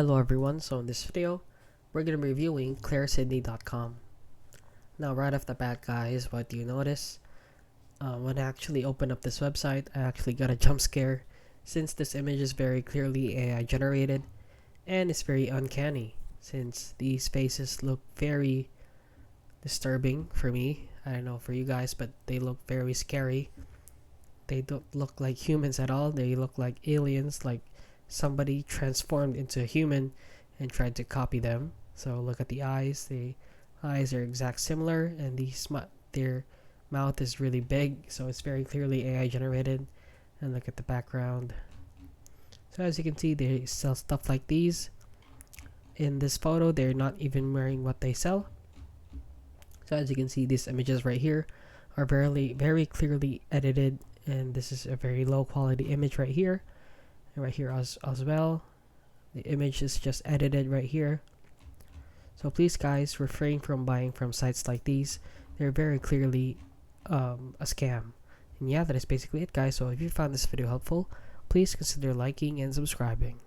Hello everyone, so in this video, we're going to be reviewing clairesydney.com. Now right off the bat guys, what do you notice? When I actually opened up this website, I actually got a jump scare since this image is very clearly AI generated and it's very uncanny since these faces look very disturbing for me. I don't know for you guys, but they look very scary. They don't look like humans at all. They look like aliens, like somebody transformed into a human and tried to copy them. So look at the eyes. The eyes are exact similar, and their mouth is really big, so it's very clearly AI generated. And look at the background. So as you can see, they sell stuff like these. In this photo, they're not even wearing what they sell. So as you can see, these images right here are very clearly edited, and this is a very low quality image right here. And right here as well, the image is just edited right here. So please guys, refrain from buying from sites like these. They're very clearly a scam. And yeah, that is basically it guys. So if you found this video helpful, please consider liking and subscribing.